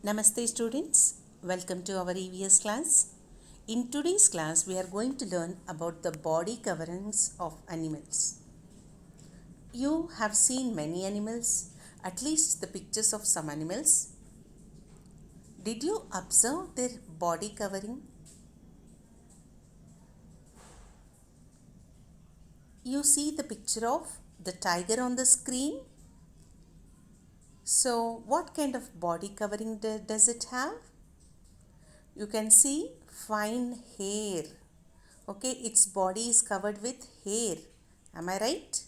Namaste students, welcome to our EVS class. In today's class, we are going to learn about the body coverings of animals. You have seen many animals, at least the pictures of some animals. Did you observe their body covering? You see the picture of the tiger on the screen. So, what kind of body covering does it have? You can see fine hair. Okay, its body is covered with hair. Am I right?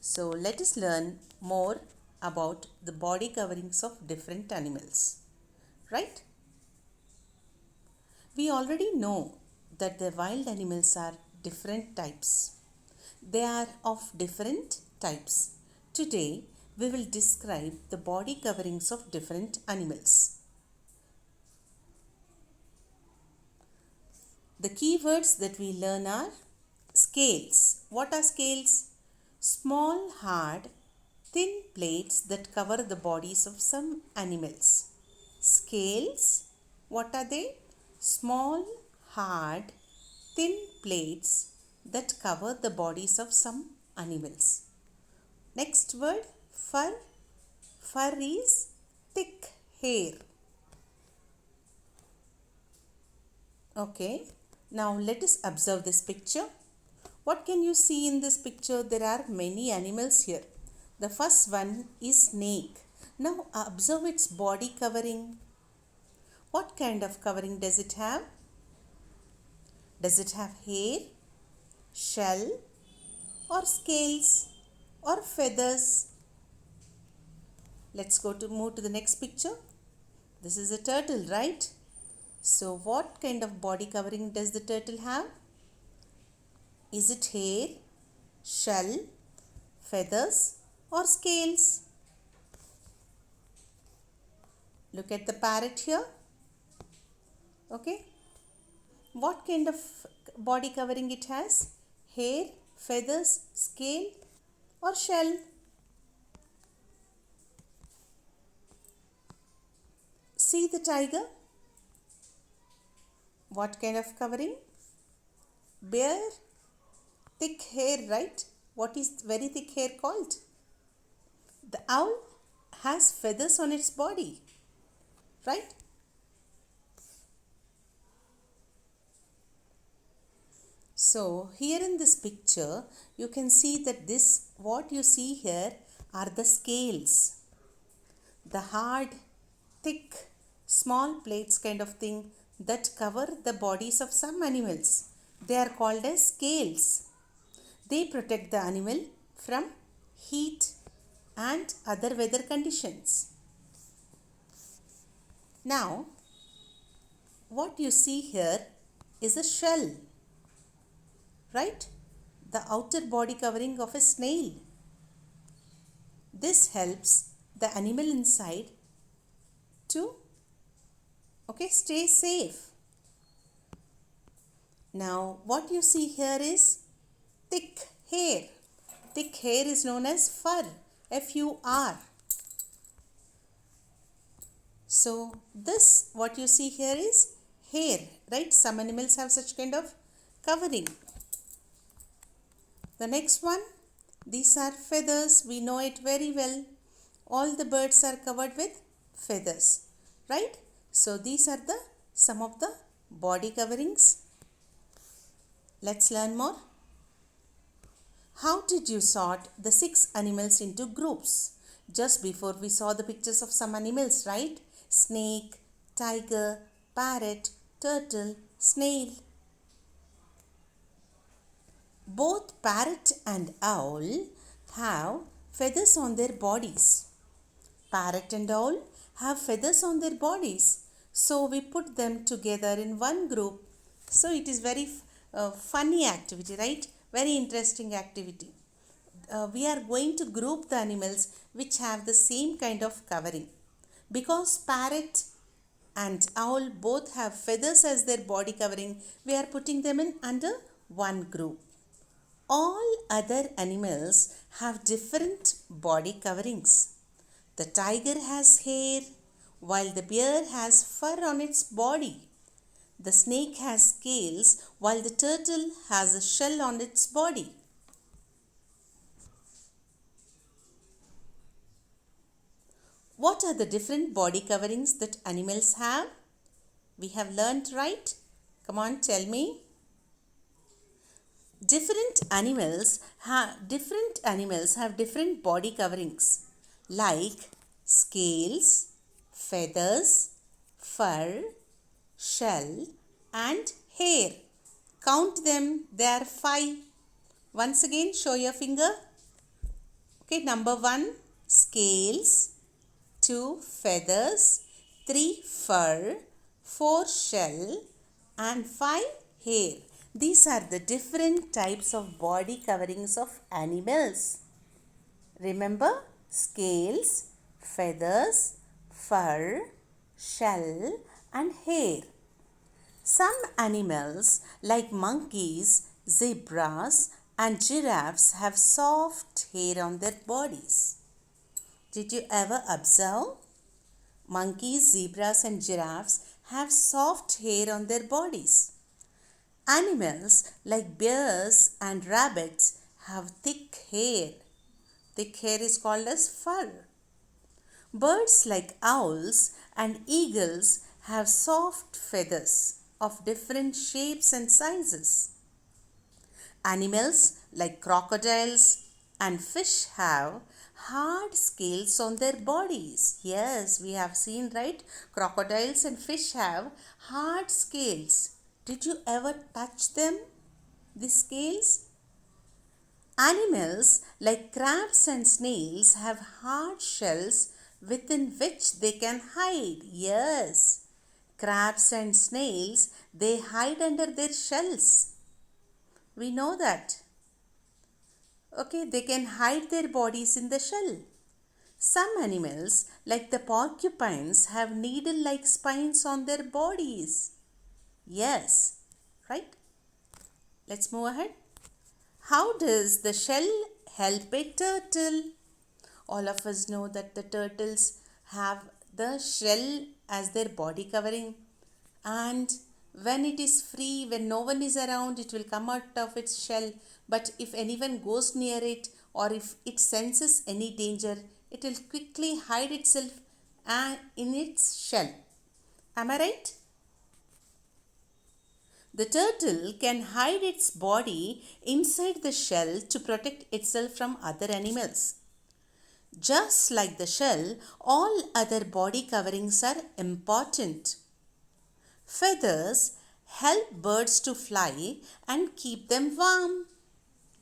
So let us learn more about the body coverings of different animals. Right? We already know that the wild animals are different types. They are of different types. Today we will describe the body coverings of different animals. The keywords that we learn are scales. What are scales? Small, hard, thin plates that cover the bodies of some animals. Scales, what are they? Small, hard, thin plates that cover the bodies of some animals. Next word, fur. Fur is thick hair. Okay, now let us observe this picture. What can you see in this picture? There are many animals here. The first one is snake. Now observe its body covering. What kind of covering does it have? Does it have hair, shell, or scales, or feathers? Let's move to the next picture. This is a turtle, right? So what kind of body covering does the turtle have? Is it hair, shell, feathers, or scales? Look at the parrot here. Okay. What kind of body covering it has? Hair, feathers, scale, or shell? See the tiger. What kind of covering? Bear, thick hair, right? What is very thick hair called? The owl has feathers on its body, right? So here in this picture, you can see that what you see here are the scales. The hard, thick, small plates kind of thing that cover the bodies of some animals. They are called as scales. They protect the animal from heat and other weather conditions. Now, what you see here is a shell, right? The outer body covering of a snail. This helps the animal inside to stay safe. Now, what you see here is thick hair. Thick hair is known as fur, F-U-R. So, what you see here is hair, right? Some animals have such kind of covering. The next one, these are feathers. We know it very well. All the birds are covered with feathers, right? So, these are some of the body coverings. Let's learn more. How did you sort the 6 animals into groups? Just before we saw the pictures of some animals, right? Snake, tiger, parrot, turtle, snail. Both parrot and owl have feathers on their bodies. Parrot and owl have feathers on their bodies. So we put them together in one group. So it is very funny activity, right? Very interesting activity. We are going to group the animals which have the same kind of covering. Because parrot and owl both have feathers as their body covering, we are putting them in under one group. All other animals have different body coverings. The tiger has hair, while the bear has fur on its body. The snake has scales while the turtle has a shell on its body. What are the different body coverings that animals have? We have learnt, right? Come on, tell me. Different animals have different body coverings like scales, feathers, fur, shell and hair. Count them, there are 5. Once again, show your finger. Okay, number 1, scales. 2, feathers. 3, fur. 4, shell. And 5, hair. These are the different types of body coverings of animals. Remember, scales, feathers, fur, shell and hair. Some animals like monkeys, zebras and giraffes have soft hair on their bodies. Did you ever observe? Monkeys, zebras and giraffes have soft hair on their bodies. Animals like bears and rabbits have thick hair. Thick hair is called as fur. Birds like owls and eagles have soft feathers of different shapes and sizes. Animals like crocodiles and fish have hard scales on their bodies. Yes, we have seen, right? Crocodiles and fish have hard scales. Did you ever touch them, the scales? Animals like crabs and snails have hard shells within which they can hide. Yes, crabs and snails, they hide under their shells. We know that. Okay, they can hide their bodies in the shell. Some animals like the porcupines have needle-like spines on their bodies. Yes, right? Let's move ahead. How does the shell help a turtle? All of us know that the turtles have the shell as their body covering, and when it is free, when no one is around, it will come out of its shell. But if anyone goes near it or if it senses any danger, it will quickly hide itself in its shell. Am I right? The turtle can hide its body inside the shell to protect itself from other animals. Just like the shell, all other body coverings are important. Feathers help birds to fly and keep them warm.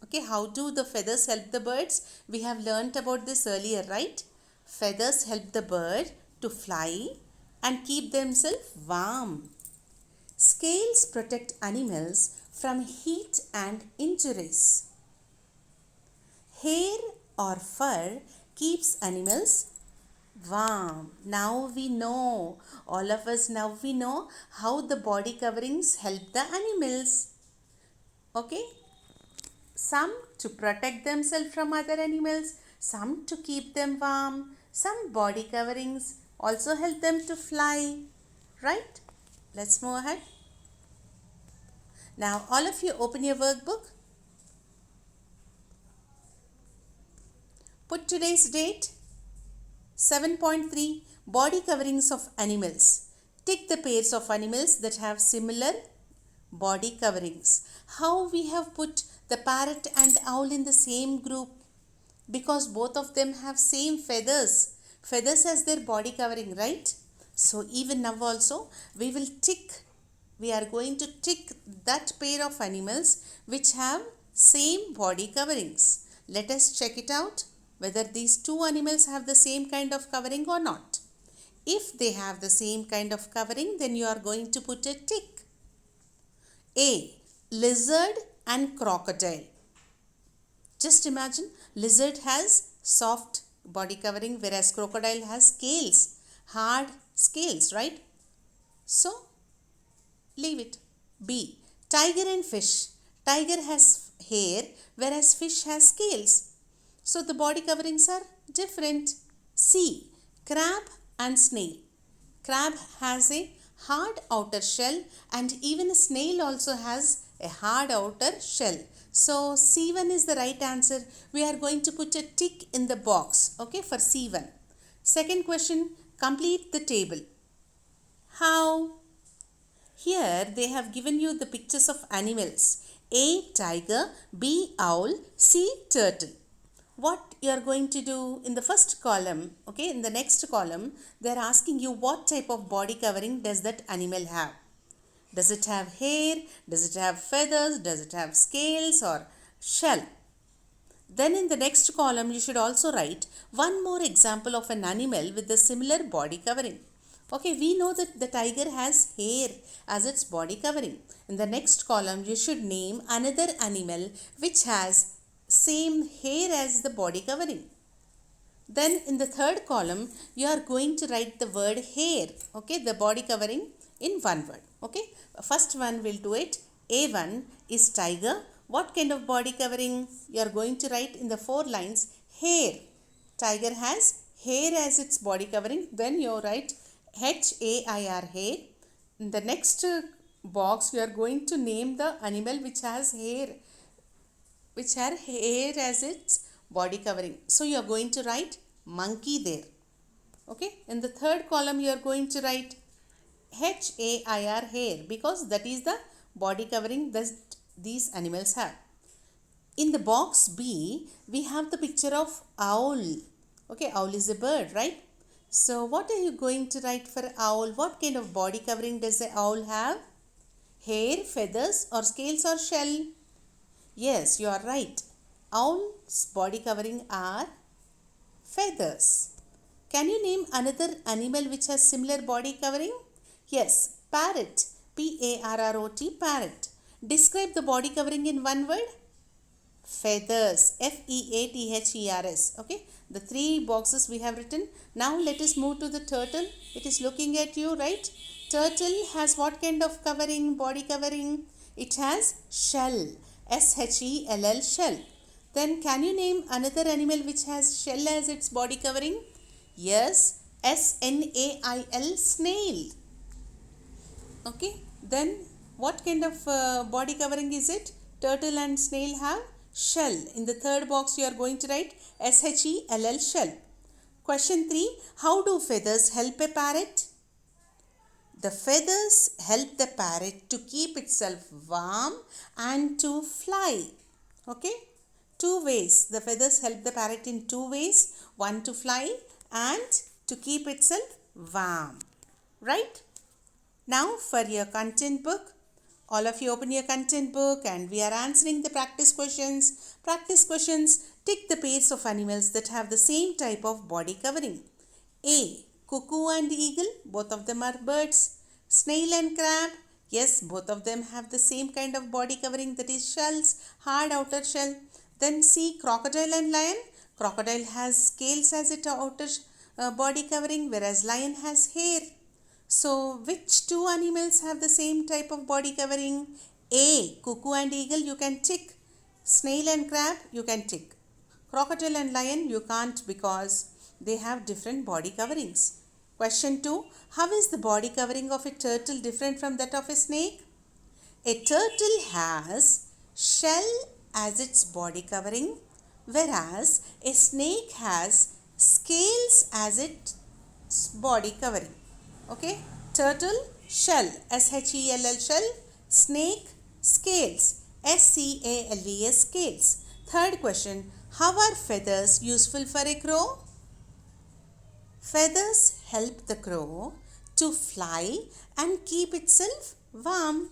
Okay, how do the feathers help the birds? We have learnt about this earlier, right? Feathers help the bird to fly and keep themselves warm. Scales protect animals from heat and injuries. Hair or fur keeps animals warm. Now we know, all of us now we know how the body coverings help the animals. Okay? Some to protect themselves from other animals, some to keep them warm, some body coverings also help them to fly. Right? Let's move ahead. Now all of you open your workbook. Put today's date. 7.3 Body coverings of animals. Tick the pairs of animals that have similar body coverings. How we have put the parrot and owl in the same group? Because both of them have same feathers. Feathers as their body covering, right? So even now also we will tick. We are going to tick that pair of animals which have same body coverings. Let us check it out, whether these two animals have the same kind of covering or not. If they have the same kind of covering, then you are going to put a tick. A. Lizard and crocodile. Just imagine, lizard has soft body covering whereas crocodile has scales, hard scales, right? So, leave it. B. Tiger and fish. Tiger has hair whereas fish has scales. So the body coverings are different. C. Crab and snail. Crab has a hard outer shell, and even a snail also has a hard outer shell. So C1 is the right answer. We are going to put a tick in the box, okay, for C1. Second question, complete the table. How? Here they have given you the pictures of animals. A, tiger, B, owl, C, turtle. What you are going to do in the first column, okay, in the next column, they are asking you what type of body covering does that animal have. Does it have hair? Does it have feathers? Does it have scales or shell? Then in the next column, you should also write one more example of an animal with a similar body covering. Okay, we know that the tiger has hair as its body covering. In the next column, you should name another animal which has same hair as the body covering. Then in the third column, you are going to write the word hair, okay, the body covering in one word, okay. First one we'll do it. A1 is tiger. What kind of body covering? You are going to write in the 4 lines, hair. Tiger has hair as its body covering. Then you write HAIR, hair. In the next box, you are going to name the animal which has hair as its body covering. So you are going to write monkey there. Okay. In the third column, you are going to write HAIR, hair, because that is the body covering that these animals have. In the box B, we have the picture of owl. Okay, owl is a bird, right? So what are you going to write for owl? What kind of body covering does the owl have? Hair, feathers, or scales or shell? Yes, you are right. Owl's body covering are feathers. Can you name another animal which has similar body covering? Yes, parrot. P-A-R-R-O-T, parrot. Describe the body covering in one word. Feathers. F-E-A-T-H-E-R-S. Okay, the 3 boxes we have written. Now let us move to the turtle. It is looking at you, right? Turtle has what kind of covering, body covering? It has shell. S-H-E-L-L, shell. Then can you name another animal which has shell as its body covering? Yes, S-N-A-I-L, snail. Okay, then what kind of body covering is it? Turtle and snail have shell. In the third box, you are going to write S-H-E-L-L, shell. Question 3. How do feathers help a parrot? The feathers help the parrot to keep itself warm and to fly. Okay, 2 ways. The feathers help the parrot in 2 ways. One, to fly, and to keep itself warm. Right? Now for your content book. All of you open your content book and we are answering the practice questions. Practice questions. Tick the pairs of animals that have the same type of body covering. A. Cuckoo and eagle. Both of them are birds. Snail and crab. Yes, both of them have the same kind of body covering, that is shells, hard outer shell. Then C. Crocodile and lion. Crocodile has scales as its outer body covering, whereas lion has hair. So, which 2 animals have the same type of body covering? A. Cuckoo and eagle, you can tick. Snail and crab, you can tick. Crocodile and lion, you can't, because they have different body coverings. Question 2. How is the body covering of a turtle different from that of a snake? A turtle has shell as its body covering, whereas a snake has scales as its body covering. Okay, turtle, shell, S-H-E-L-L, shell. Snake, scales, S-C-A-L-E-S, scales. Third question, how are feathers useful for a crow? Feathers help the crow to fly and keep itself warm.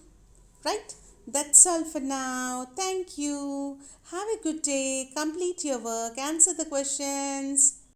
Right? That's all for now. Thank you. Have a good day. Complete your work. Answer the questions.